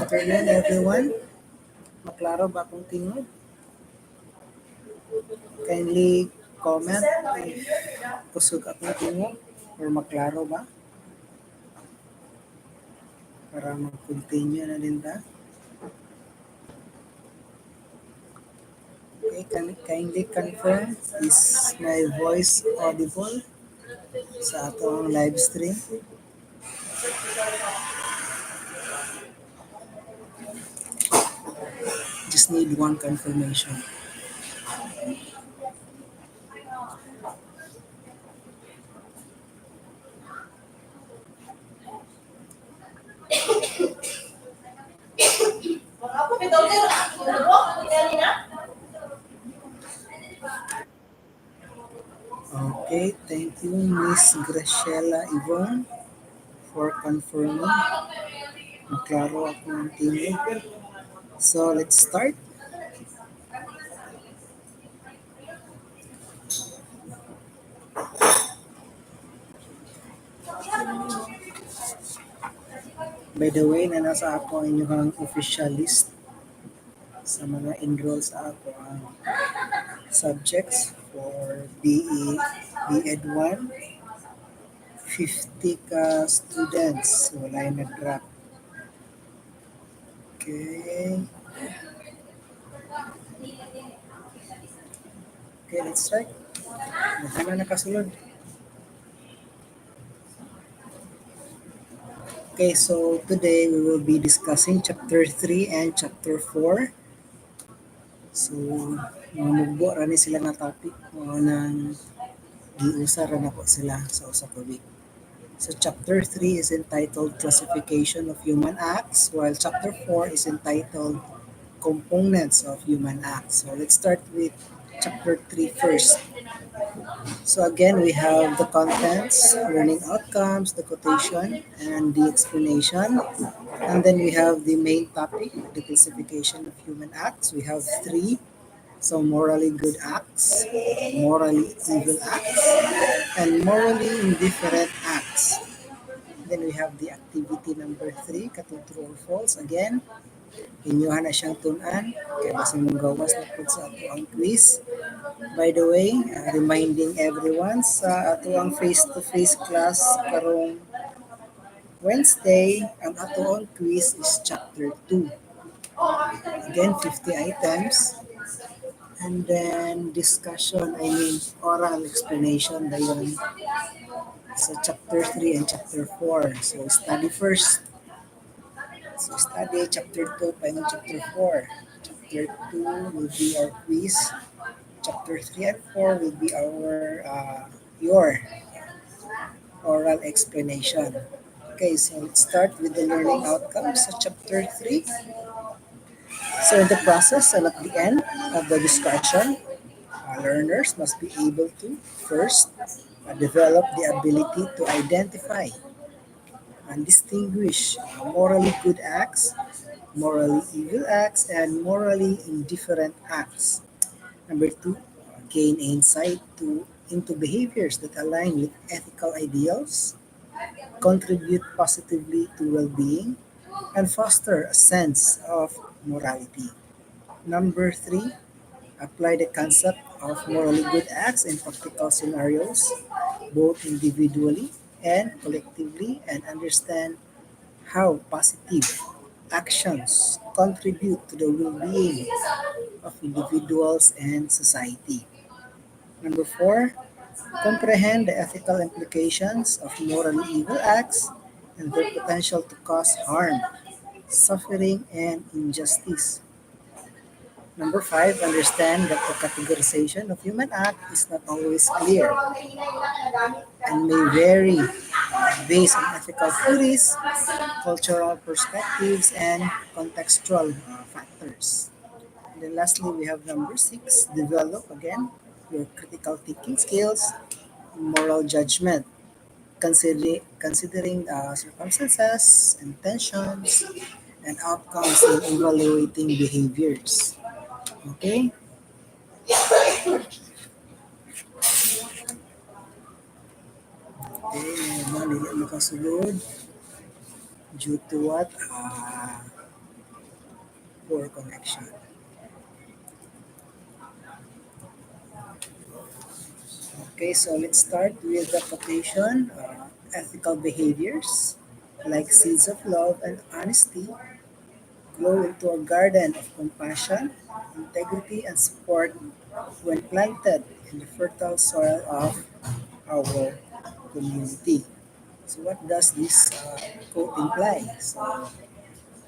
afternoon, everyone. Maklaro ba akong tingog? Kindly comment if kusog akong tingog or maklaro ba para mag-continue na din ta. Okay, kindly confirm is my voice audible sa atong live stream. Just need one confirmation. Okay, thank you, Miss Graciela Yvonne, for confirming. Maklaro akong tingog. So, let's start. By the way, na nasa ako ang inyong official list sa mga enroll sa ako ang subjects for BEd 1, 50 ka students. Wala yung nag-drop. Okay. Okay, let's start. Magkano nakasulod? Okay, so today we will be discussing chapter 3 and chapter 4. So, mamugbo rani sila nga topic mo nang giusa ra nako sila sa usa ka week. So chapter 3 is entitled Classification of Human Acts, while chapter 4 is entitled Components of Human Acts. So let's start with chapter 3 first. So again, we have the contents, learning outcomes, the quotation, and the explanation. And then we have the main topic, the classification of human acts. We have three. So morally good acts, morally evil acts, and morally indifferent acts. Then we have the activity number 3, katong true or false. Again, inyuhan na siyang tunan. Kaya basta mong gawas na po sa ato ang quiz. By the way, reminding everyone sa ato ang face-to-face class karong Wednesday, ang ato ang quiz is chapter 2. Again, 50 items. And then discussion, oral explanation dayon sa chapter 3 and chapter 4. So study first. So study chapter 2 pa yung chapter 4. Chapter 2 will be our quiz. Chapter 3 and 4 will be your oral explanation. Okay, so let's start with the learning outcomes sa chapter 3. So in the process and at the end of the discussion, learners must be able to first develop the ability to identify and distinguish morally good acts, morally evil acts, and morally indifferent acts. Number 2, gain insight into behaviors that align with ethical ideals, contribute positively to well-being, and foster a sense of morality. Number 3, apply the concept of morally good acts in practical scenarios, both individually and collectively, and understand how positive actions contribute to the well-being of individuals and society. Number 4, comprehend the ethical implications of morally evil acts and their potential to cause harm, suffering, and injustice. Number 5, understand that the categorization of human act is not always clear and may vary based on ethical theories, cultural perspectives, and contextual factors. And then lastly, we have number 6, develop again your critical thinking skills, moral judgment, considering circumstances, intentions, and outcomes in evaluating behaviors. Okay? Okay, dili makasulod due to what? poor connection. Okay, so let's start with the quotation. Ethical behaviors like seeds of love and honesty grow into a garden of compassion, integrity, and support when planted in the fertile soil of our community. So, what does this quote imply? So,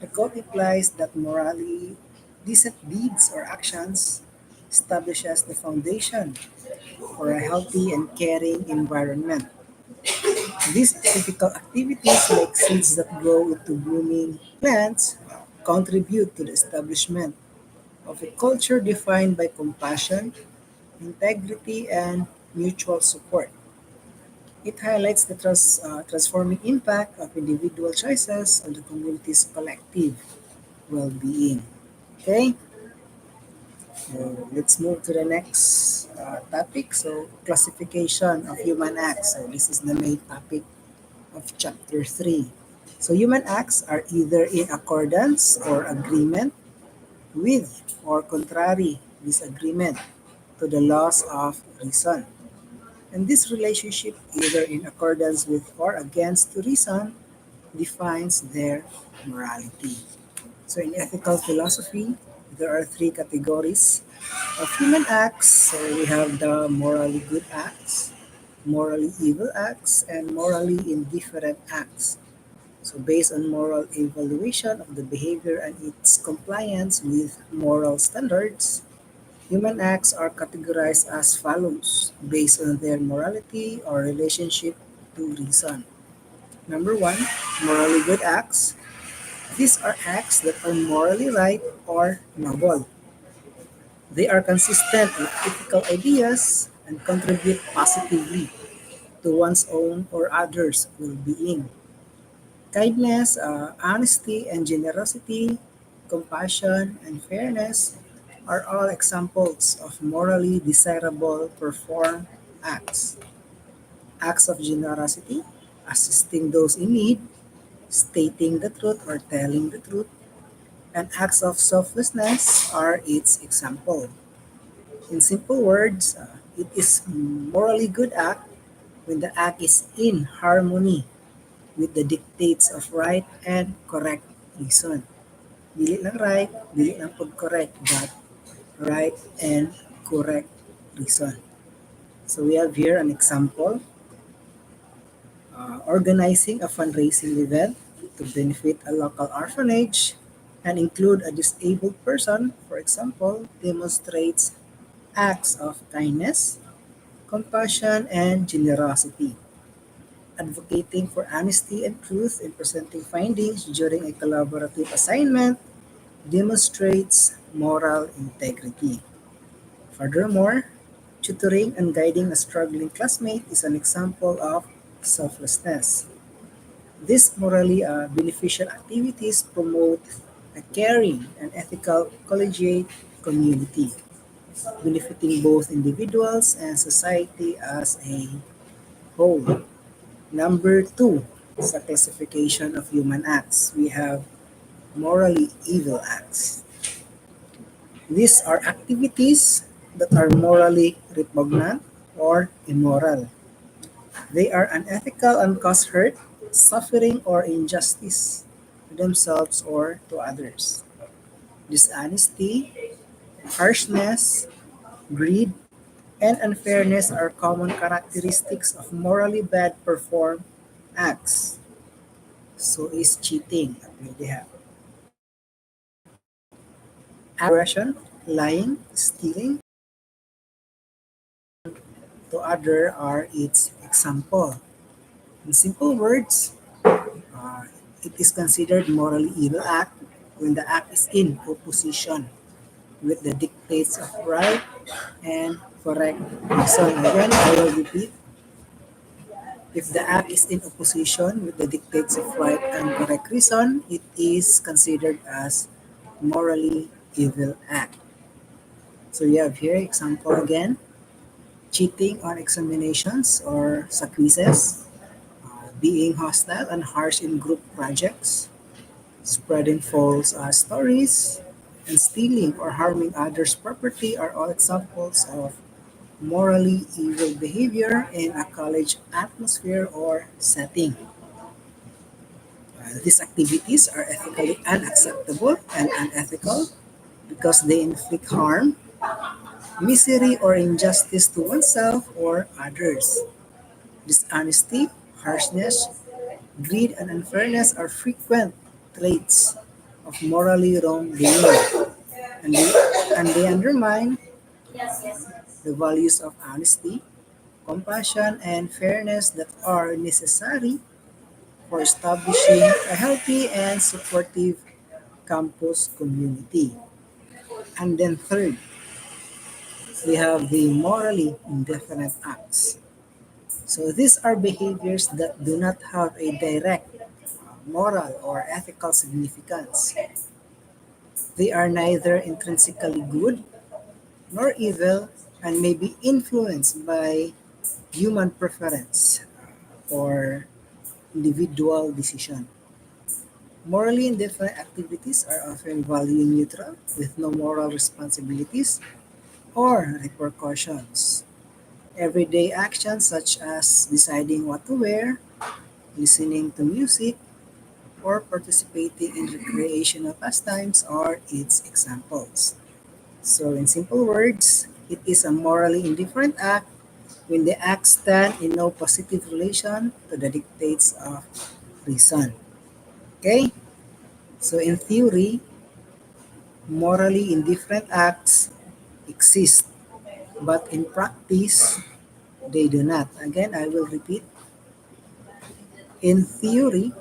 the quote implies that morally decent deeds or actions establishes the foundation for a healthy and caring environment. These ethical activities, like seeds that grow into blooming plants, contribute to the establishment of a culture defined by compassion, integrity, and mutual support. It highlights the transforming impact of individual choices on the community's collective well-being. Okay, so let's move to the next topic. So, classification of human acts. So, this is the main topic of chapter 3. So, human acts are either in accordance or agreement with or contrary disagreement to the laws of reason. And this relationship, either in accordance with or against reason, defines their morality. So in ethical philosophy, there are three categories of human acts. So we have the morally good acts, morally evil acts, and morally indifferent acts. So based on moral evaluation of the behavior and its compliance with moral standards, human acts are categorized as follows based on their morality or relationship to reason. Number one, morally good acts. These are acts that are morally right or noble. They are consistent with ethical ideas and contribute positively to one's own or others' well-being. Kindness, honesty and generosity, compassion, and fairness are all examples of morally desirable performed acts. Acts of generosity, assisting those in need, stating the truth or telling the truth, and acts of selflessness are its example. In simple words, it is morally good act when the act is in harmony with the dictates of right and correct reason. Dili lang right, dili lang pud correct, but right and correct reason. So we have here an example, organizing a fundraising event to benefit a local orphanage and include a disabled person, for example, demonstrates acts of kindness, compassion, and generosity. Advocating for honesty and truth in presenting findings during a collaborative assignment demonstrates moral integrity. Furthermore, tutoring and guiding a struggling classmate is an example of selflessness. These morally beneficial activities promote a caring and ethical collegiate community, benefiting both individuals and society as a whole. Number two, sa classification of human acts, we have morally evil acts. These are activities that are morally repugnant or immoral. They are unethical and cause hurt, suffering, or injustice to themselves or to others. Dishonesty, harshness, greed, and unfairness are common characteristics of morally bad performed acts. So is cheating. They have aggression, lying, stealing to other are its example. In simple words, uh, it is considered morally evil act when the act is in opposition with the dictates of right and correct reason. Again, I will repeat. If the act is in opposition with the dictates of right and correct reason, it is considered as morally evil act. So you have here example again, cheating on examinations or sa quizzes, being hostile and harsh in group projects, spreading false stories, and stealing or harming others' property are all examples of morally evil behavior in a college atmosphere or setting. These activities are ethically unacceptable and unethical because they inflict harm, misery, or injustice to oneself or others. Dishonesty, harshness, greed, and unfairness are frequent traits of morally wrongdoing, and they undermine the values of honesty, compassion, and fairness that are necessary for establishing a healthy and supportive campus community. And then third, we have the morally indifferent acts. So these are behaviors that do not have a direct moral or ethical significance. They are neither intrinsically good nor evil and may be influenced by human preference or individual decision. Morally indifferent activities are often value neutral with no moral responsibilities or repercussions. Everyday actions such as deciding what to wear, listening to music, or participating in recreational pastimes are its examples. So, in simple words, it is a morally indifferent act when the acts stand in no positive relation to the dictates of reason. Okay? So, in theory, morally indifferent acts exist, but in practice, they do not. Again, I will repeat. In theory,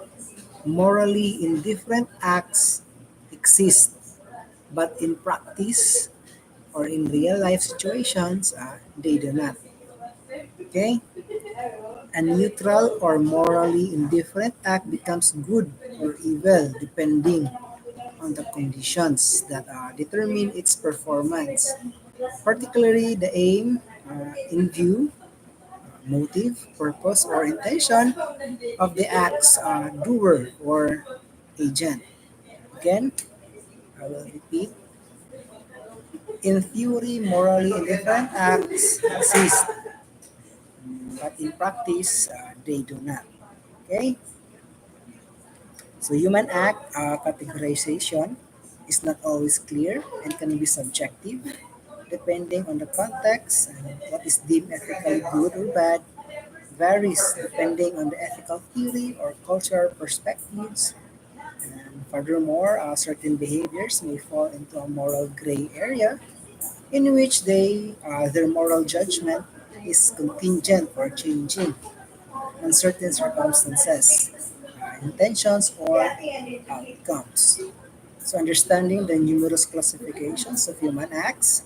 morally indifferent acts exist, but in practice or in real life situations, they do not. Okay? A neutral or morally indifferent act becomes good or evil depending on the conditions that determine its performance, particularly the aim in view, motive, purpose, or intention of the act's doer or agent. Again, I will repeat. In theory, morally indifferent acts exist, but in practice, they do not. Okay? So human act categorization is not always clear and can be subjective depending on the context and what is deemed ethically good or bad varies depending on the ethical theory or cultural perspectives. And furthermore, certain behaviors may fall into a moral gray area in which their moral judgment is contingent or changing on certain circumstances, intentions, or outcomes. So, understanding the numerous classifications of human acts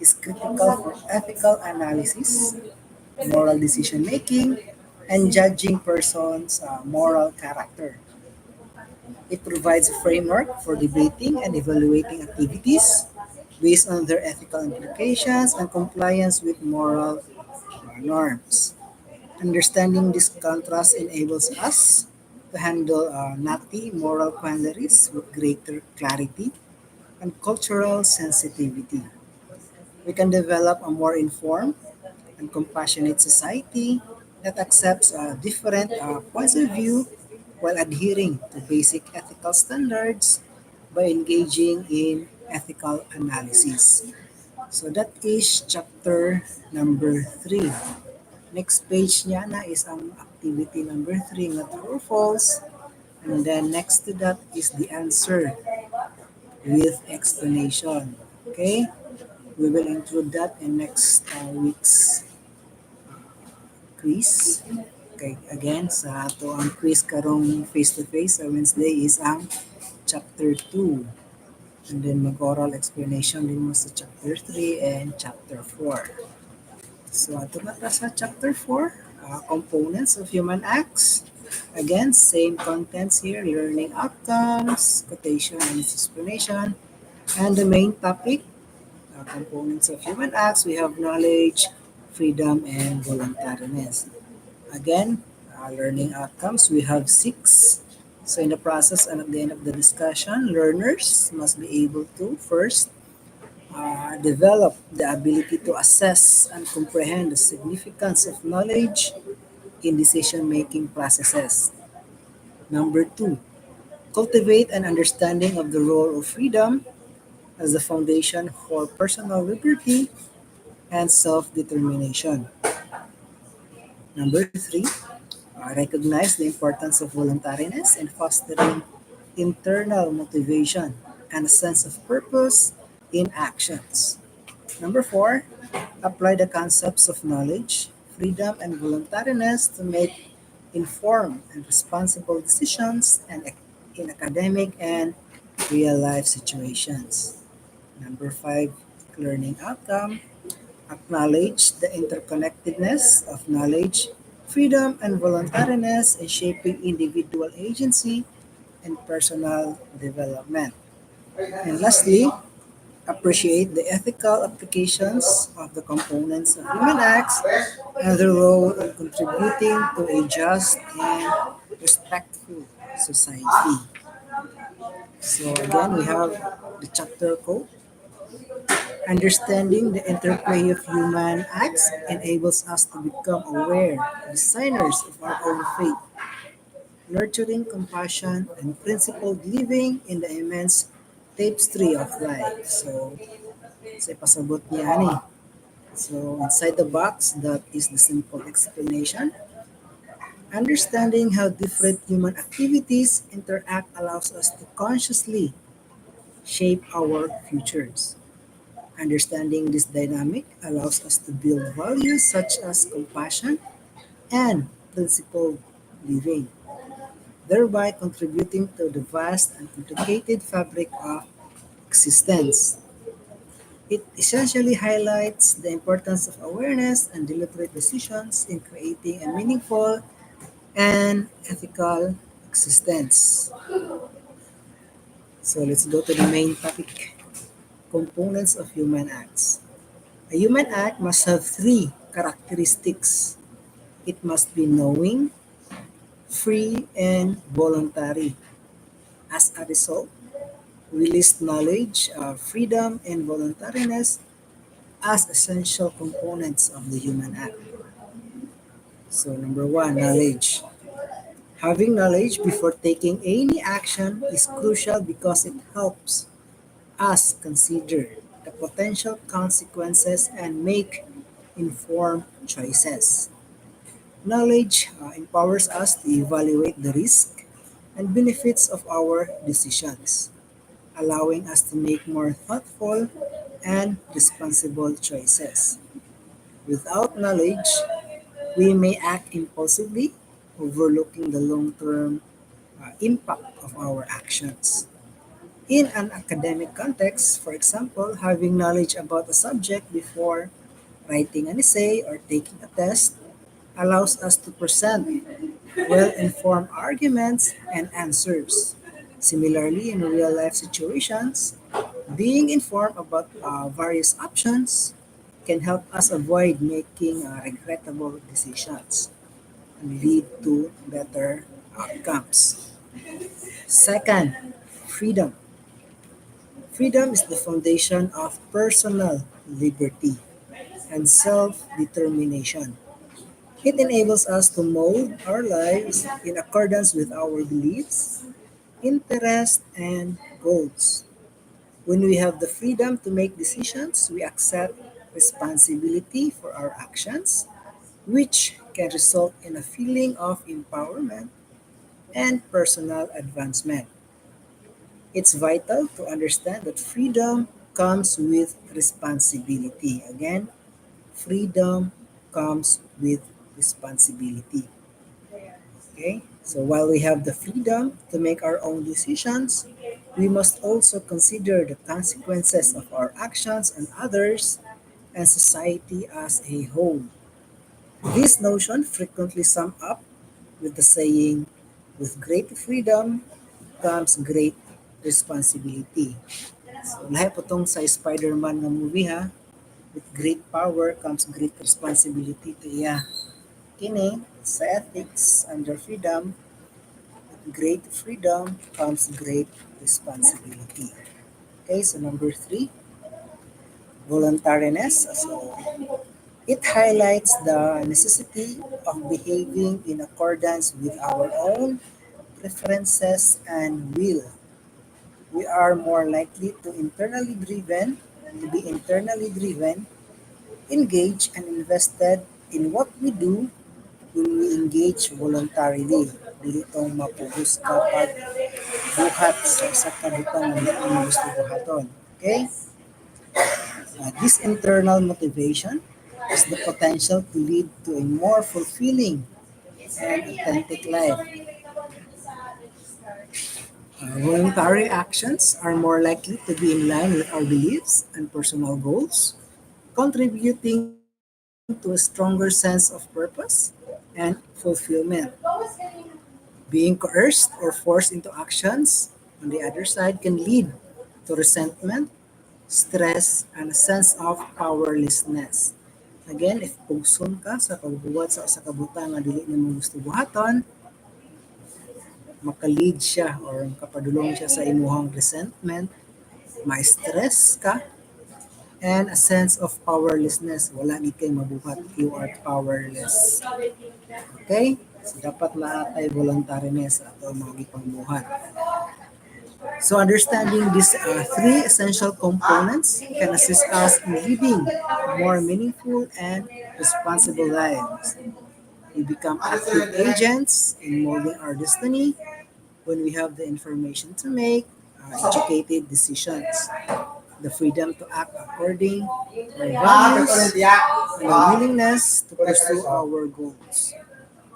is critical for ethical analysis, moral decision making, and judging persons' moral character. It provides a framework for debating and evaluating activities based on their ethical implications and compliance with moral norms. Understanding this contrast enables us to handle knotty moral quandaries with greater clarity and cultural sensitivity. We can develop a more informed and compassionate society that accepts different points of view while adhering to basic ethical standards by engaging in ethical analysis. So that is chapter number 3. Next page niya na is ang activity number 3 nga true or false. And then next to that is the answer with explanation. Okay? We will include that in next week's quiz. Okay, again, sa ato ang quiz karong face-to-face sa Wednesday is ang chapter 2. And then mag-oral explanation din mo sa chapter 3 and chapter 4. So ato na ta sa chapter 4, components of human acts. Again, same contents here, learning outcomes, quotation and its explanation. And the main topic, components of human acts, we have knowledge, freedom, and voluntariness. Again, learning outcomes, we have 6. So in the process and at the end of the discussion, learners must be able to first develop the ability to assess and comprehend the significance of knowledge in decision-making processes. Number two, cultivate an understanding of the role of freedom as the foundation for personal liberty and self-determination. Number three, recognize the importance of voluntariness in fostering internal motivation and a sense of purpose in actions. Number four, apply the concepts of knowledge, freedom, and voluntariness to make informed and responsible decisions and in academic and real life situations. Number five, learning outcome. Acknowledge the interconnectedness of knowledge, freedom, and voluntariness in shaping individual agency and personal development. And lastly, appreciate the ethical applications of the components of human acts and their role in contributing to a just and respectful society. So again, we have the chapter code. Understanding the interplay of human acts enables us to become aware designers of our own fate, nurturing compassion and principled living in the immense tapestry of life. So, sa ipasabot niya ani. So, inside the box, that is the simple explanation. Understanding how different human activities interact allows us to consciously shape our futures. Understanding this dynamic allows us to build values such as compassion and principled living, thereby contributing to the vast and complicated fabric of existence. It essentially highlights the importance of awareness and deliberate decisions in creating a meaningful and ethical existence. So let's go to the main topic, components of human acts. A human act must have three characteristics. It must be knowing, free, and voluntary. As a result, we list knowledge, freedom, and voluntariness as essential components of the human act. So, number one, knowledge. Having knowledge before taking any action is crucial because it helps us consider the potential consequences and make informed choices. Knowledge empowers us to evaluate the risk and benefits of our decisions, allowing us to make more thoughtful and responsible choices. Without knowledge, we may act impulsively, overlooking the long term impact of our actions. In an academic context, for example, having knowledge about a subject before writing an essay or taking a test allows us to present well-informed arguments and answers. Similarly, in real-life situations, being informed about various options can help us avoid making regrettable decisions and lead to better outcomes. Second, freedom. Freedom is the foundation of personal liberty and self-determination. It enables us to mold our lives in accordance with our beliefs, interests, and goals. When we have the freedom to make decisions, we accept responsibility for our actions, which can result in a feeling of empowerment and personal advancement. It's vital to understand that freedom comes with responsibility. Again, freedom comes with responsibility. Okay? So while we have the freedom to make our own decisions, we must also consider the consequences of our actions and others and society as a whole. This notion frequently summed up with the saying, with great freedom comes great responsibility. So lahat po tong sa Spider-Man nga movie ha, with great power comes great responsibility to iya. Kini sa ethics under freedom, great freedom comes great responsibility. Okay, so number three, voluntariness. So it highlights the necessity of behaving in accordance with our own preferences and will. We are more likely to be internally driven, engaged and invested in what we do when we engage voluntarily. Dili tong mapuhus kapag buhat sa kabutang na ang gusto buhaton. Okay? This internal motivation has the potential to lead to a more fulfilling and authentic life. Voluntary actions are more likely to be in line with our beliefs and personal goals, contributing to a stronger sense of purpose and fulfillment. Being coerced or forced into actions, on the other side, can lead to resentment, stress, and a sense of powerlessness. Again, if pugson ka sa pagbuhat sa kabutang nga dili nimo gusto buhaton, maka-lead siya or makapadulong siya sa imuhang resentment, ma-stress ka, and a sense of powerlessness. Wala gid kay mabuhat, you are powerless. Okay? So dapat maatay voluntariness sa ato mga gipangbuhat. So understanding these three essential components can assist us in living more meaningful and responsible lives. We become active agents in molding our destiny when we have the information to make educated decisions, the freedom to act according to our values, and the willingness to pursue our goals.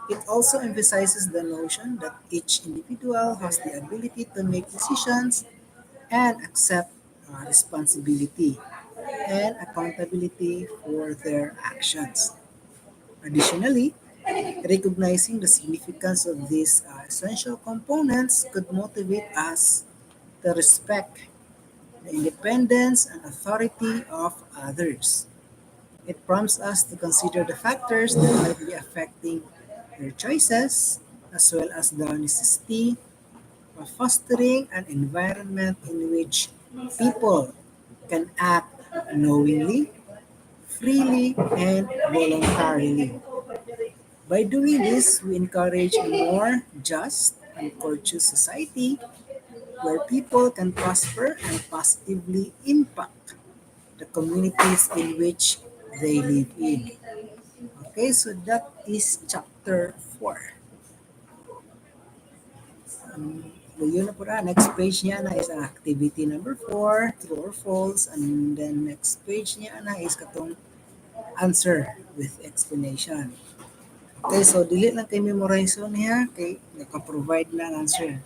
It also emphasizes the notion that each individual has the ability to make decisions and accept responsibility and accountability for their actions. Additionally, recognizing the significance of these essential components could motivate us to respect the independence and authority of others. It prompts us to consider the factors that might be affecting their choices, as well as the necessity of fostering an environment in which people can act knowingly, freely, and voluntarily. By doing this, we encourage a more just and courteous society where people can prosper and positively impact the communities in which they live in. Okay, so that is chapter 4. Yun na po na. Next page niya na is ang activity number 4, true or false. And then next page niya na is katong answer with explanation. Okay, so dili lang kay memorize niya kay naka-provide na ang answer.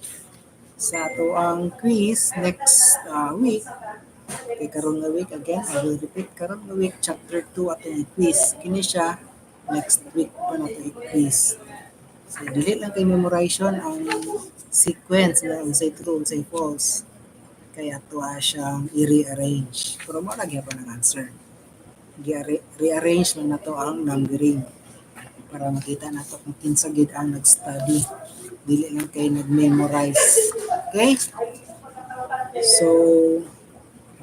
Sa ato ang quiz next week, kay karon nga week again, I will repeat karon nga week chapter 2 atong quiz. Kini siya next week pa nato i-quiz. So dili lang kay memorization ang sequence na unsay true, unsay false. Kaya tuwa siyang i-rearrange. Pero mo lagi pa ng answer. Rearrange lang nato ang numbering para makita nato kung kinsa gid ang nag-study. Dili lang kay nag-memorize. Okay? So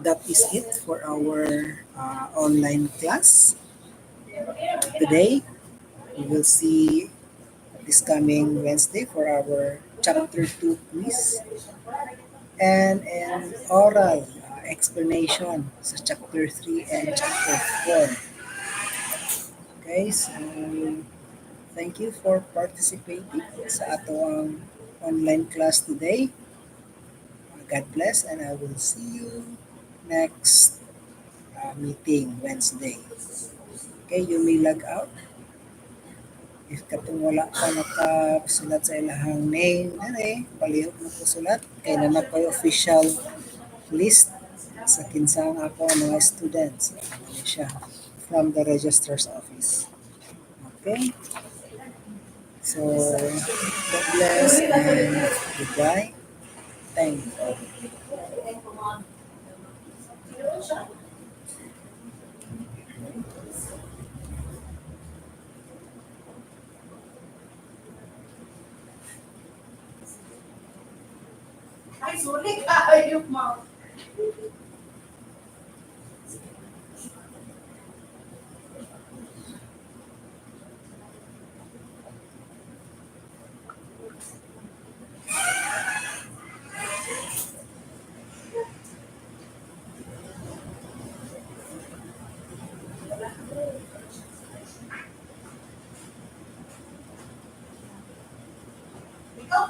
that is it for our online class today. We will see this coming Wednesday for our chapter 2 quiz and an oral explanation sa chapter 3 and chapter 4. Okay, so thank you for participating sa atong online class today. God bless and I will see you next meeting Wednesday. Okay, you may log out. If katong wala pa nakasulat sa ilahang name, palihog mo ko sulat. Kaya naman ko official list sa kinsang ako mga students. Ano siya, from the registrar's office. Okay? So, God bless and goodbye. Thank you. Ay, sorry ka. Ayun, ma'am. Ikaw,